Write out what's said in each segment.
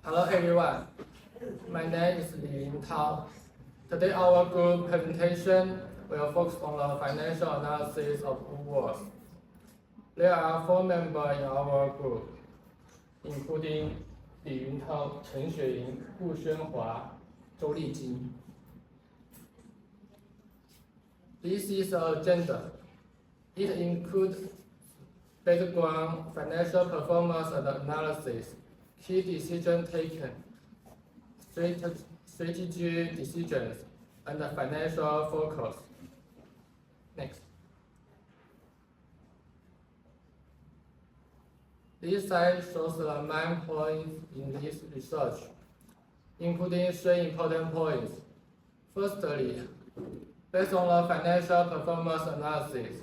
Hello everyone, my name is Li Tao. Today our group presentation will focus on the financial analysis of Woolworths. There are 4 members in our group, including Li Yuntao, Chen Xueying, Wu Xuanhua, Zhou Lijing. This is the agenda. It includes background, financial performance and analysis, key decision taken, strategy decisions, and financial focus. Next. This slide shows the main points in this research, including 3 important points. Firstly, based on the financial performance analysis,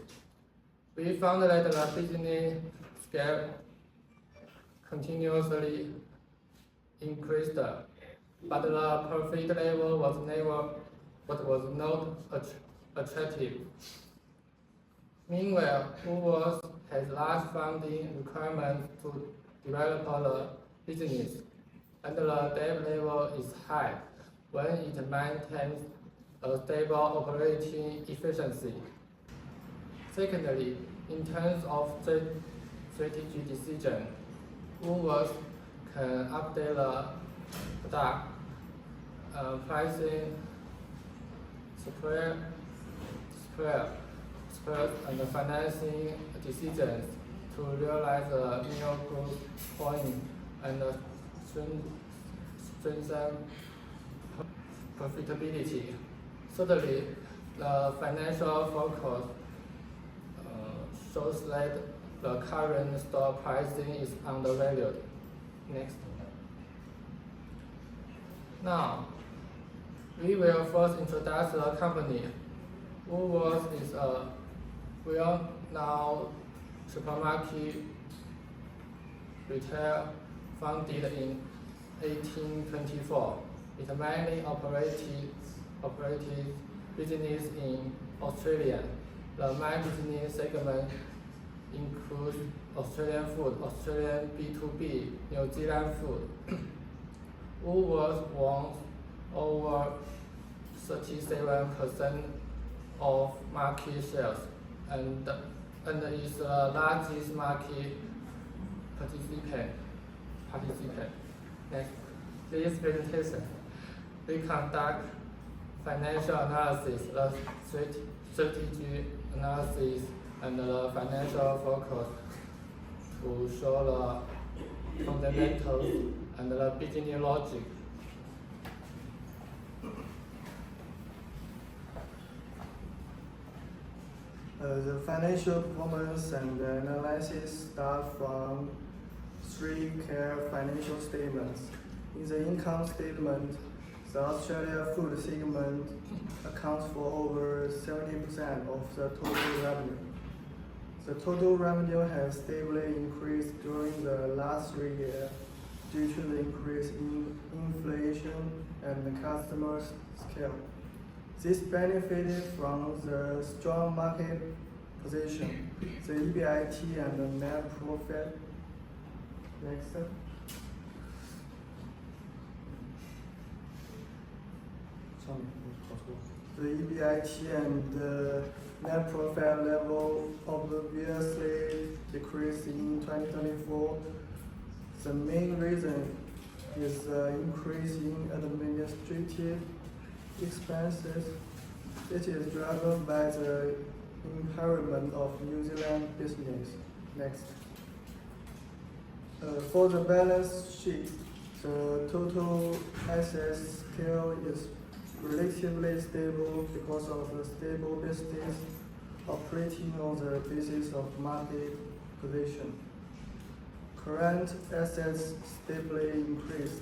we found that the business scale continuously increased, but the profit level was not attractive. Meanwhile, Woolworths has large funding requirements to develop the business, and the debt level is high when it maintains a stable operating efficiency. Secondly, in terms of strategy decision, Woolworths can update the product, pricing, spread, and financing decisions to realize the new growth point and strengthen profitability. Thirdly, the financial focus shows that the current stock pricing is undervalued. Next. Now, we will first introduce the company. Woolworths is a well-known supermarket retail founded in 1824. It mainly operated business in Australia. The main business segment includes Australian food, Australian B2B, New Zealand food. Woolworths owns over 37% of market shares and is the largest market participant. Next, this presentation, we conduct financial analysis, the strategy analysis, and the financial focus to show the fundamentals and the business logic. The financial performance and analysis start from 3 key financial statements. In the income statement, the Australia food segment accounts for over 70% of the total revenue. The total revenue has stably increased during the last 3 years due to the increase in inflation and the customer scale. This benefited from the strong market position, the EBIT and the net profit. Next. The EBIT and the net profit level obviously decreased in 2024. The main reason is the increase in administrative expenses. It is driven by the impairment of New Zealand business. Next. For the balance sheet, the total assets scale is relatively stable because of the stable business operating on the basis of market position. Current assets stably increased,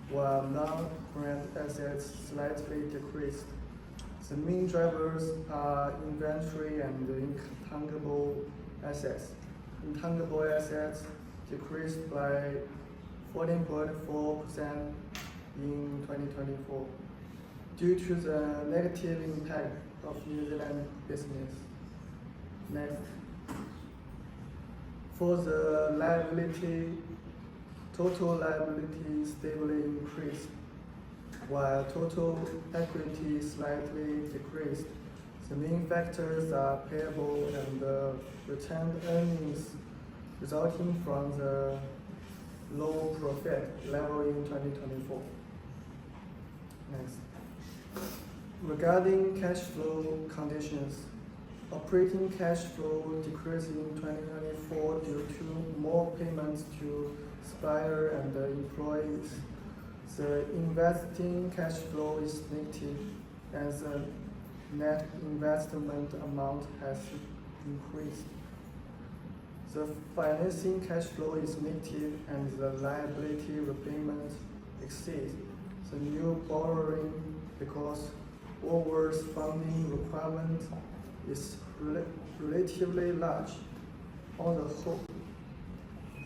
while non-current assets slightly decreased. The main drivers are inventory and intangible assets. Intangible assets decreased by 14.4% in 2024 due to the negative impact of New Zealand business. Next. For the liability, total liability stably increased, while total equity slightly decreased. The main factors are payable and retained earnings resulting from the low profit level in 2024. Next. Regarding cash flow conditions, operating cash flow decreased in 2024 due to more payments to suppliers and employees. The investing cash flow is negative, and the net investment amount has increased. The financing cash flow is negative, and the liability repayment exceeds the new borrowing because Woolworths' funding requirement is relatively large. On the whole,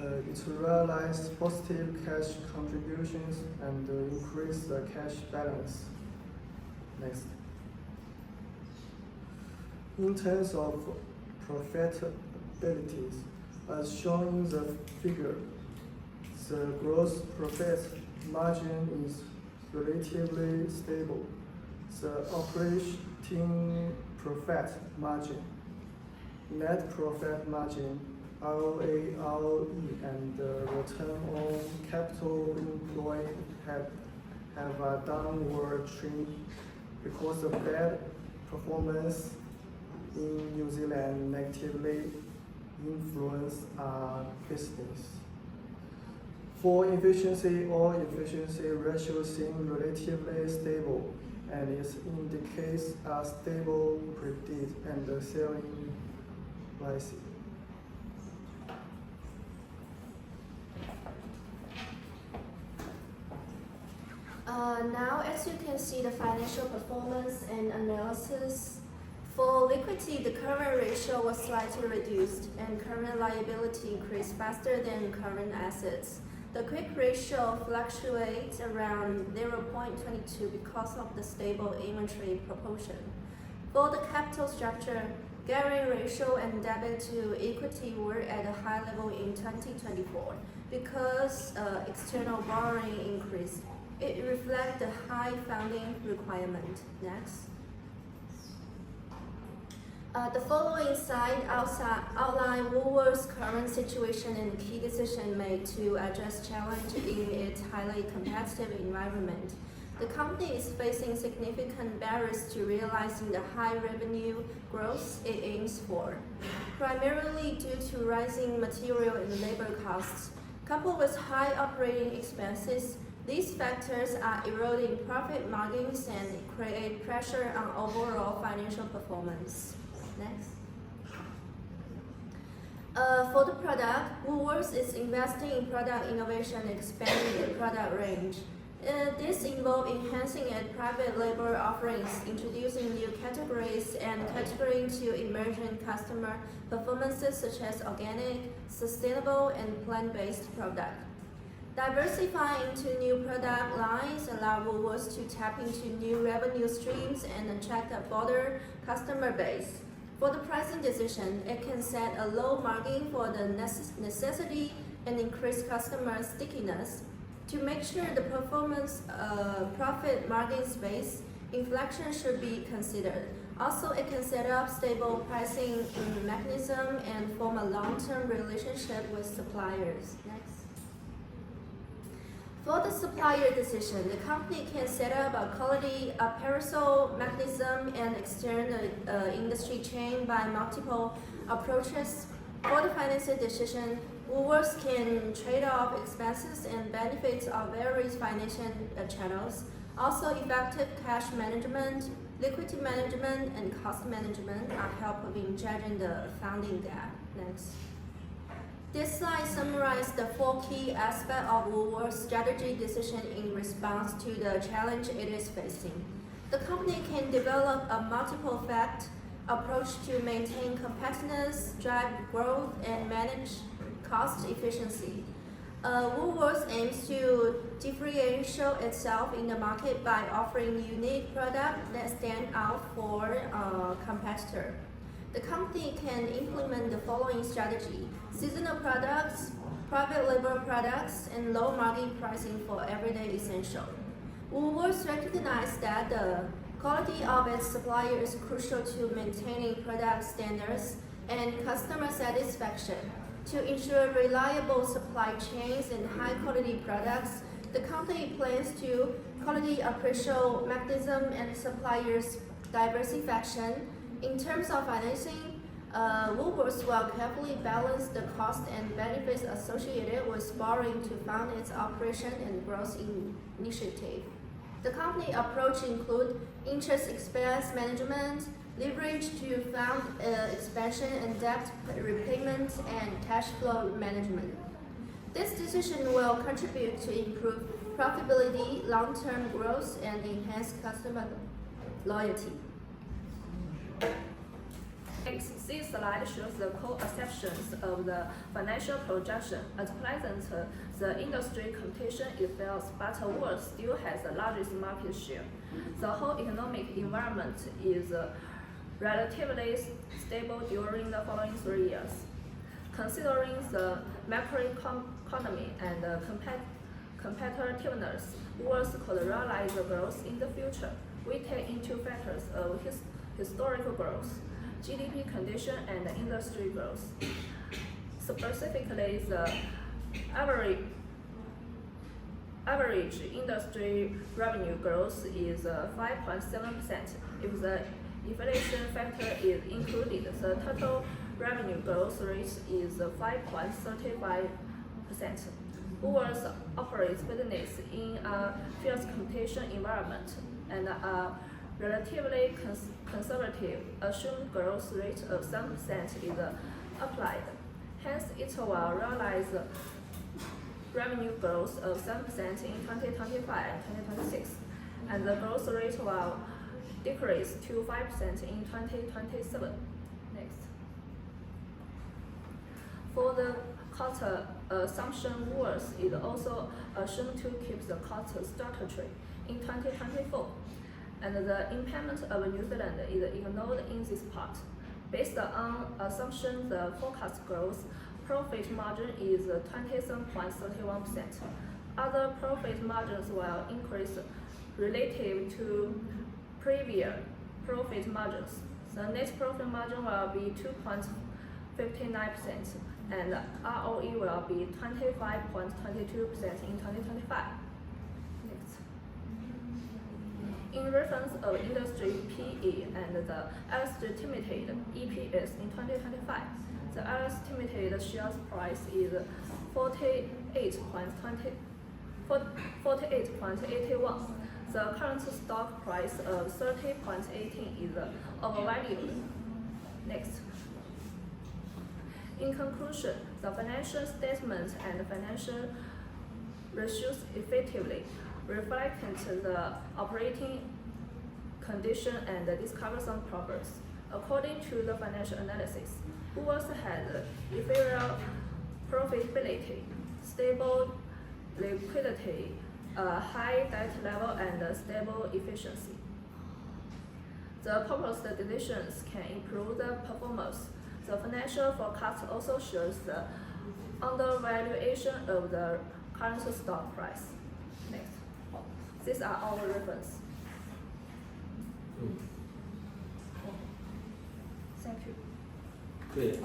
it realized positive cash contributions and increased the cash balance. Next. In terms of profitability, as shown in the figure, the gross profit margin is relatively stable. The operating profit margin, net profit margin, ROA, ROE, and return on capital employed have a downward trend because of bad performance in New Zealand negatively influence our business. For efficiency, all efficiency ratios seem relatively stable, and it indicates a stable credit and selling prices. Now, as you can see, the financial performance and analysis. For liquidity, the current ratio was slightly reduced, and current liability increased faster than current assets. The quick ratio fluctuates around 0.22 because of the stable inventory proportion. For the capital structure, gearing ratio and debit to equity were at a high level in 2024 because external borrowing increased. It reflects the high funding requirement. Next. The following slide outline Woolworths' current situation and key decisions made to address challenge in its highly competitive environment. The company is facing significant barriers to realizing the high revenue growth it aims for, primarily due to rising material and labor costs. Coupled with high operating expenses, these factors are eroding profit margins and create pressure on overall financial performance. Next. For the product, Woolworths is investing in product innovation and expanding the product range. This involves enhancing its private label offerings, introducing new categories, and catering to emerging customer performances such as organic, sustainable, and plant-based products. Diversifying into new product lines allows Woolworths to tap into new revenue streams and attract a broader customer base. For the pricing decision, it can set a low margin for the necessity and increase customer stickiness. To make sure the performance profit margin space, inflection should be considered. Also, it can set up stable pricing mechanism and form a long-term relationship with suppliers. Next. For the supplier decision, the company can set up a quality appraisal mechanism and extend the industry chain by multiple approaches. For the financial decision, Woolworths can trade off expenses and benefits of various financial channels. Also, effective cash management, liquidity management, and cost management are helpful in judging the funding gap. Next. This slide summarizes the 4 key aspects of Woolworths' strategy decision in response to the challenge it is facing. The company can develop a multiple-fact approach to maintain competitiveness, drive growth, and manage cost efficiency. Woolworths aims to differentiate itself in the market by offering unique products that stand out for competitors. The company can implement the following strategy: seasonal products, private label products, and low market pricing for everyday essential. Woolworths recognized that the quality of its supplier is crucial to maintaining product standards and customer satisfaction. To ensure reliable supply chains and high-quality products, the company plans to quality appraisal mechanism and suppliers diversification. In terms of financing, Woolworths will carefully balance the costs and benefits associated with borrowing to fund its operation and growth initiative. The company approach include interest expense management, leverage to fund expansion and debt repayment, and cash flow management. This decision will contribute to improve profitability, long-term growth, and enhance customer loyalty. Next, this slide shows the core exceptions of the financial projection. At present, the industry competition is fierce, but Woolworths still has the largest market share. The whole economic environment is relatively stable during the following 3 years. Considering the macroeconomy and competitiveness, Woolworths could realize the growth in the future. We take into factors of historical growth, GDP condition, and industry growth. Specifically, the average industry revenue growth is 5.7%. If the inflation factor is included, the total revenue growth rate is 5.35%. Woolworths operates business in a fierce competition environment, and a relatively conservative assumed growth rate of 7% is applied. Hence, it will realize revenue growth of 7% in 2025 and 2026, and the growth rate will decrease to 5% in 2027. Next. For the cost assumption, Woolworths is also assumed to keep the cost structure in 2024, and the impairment of New Zealand is ignored in this part. Based on assumption, the forecast growth profit margin is 27.31%. Other profit margins will increase relative to previous profit margins. The net profit margin will be 2.59%, and ROE will be 25.22% in 2025. Next. In reference of industry PE and the estimated EPS in 2025, the estimated share price is 48.81. The current stock price of 30.18 is overvalued. Next. In conclusion, the financial statements and financial ratios effectively reflect the operating condition and discover some problems. According to the financial analysis, Woolworths has inferior profitability, stable liquidity, a high debt level, and stable efficiency. The proposed decisions can improve the performance. The financial forecast also shows the undervaluation of the current stock price. Next. These are our reference. Thank you. 对。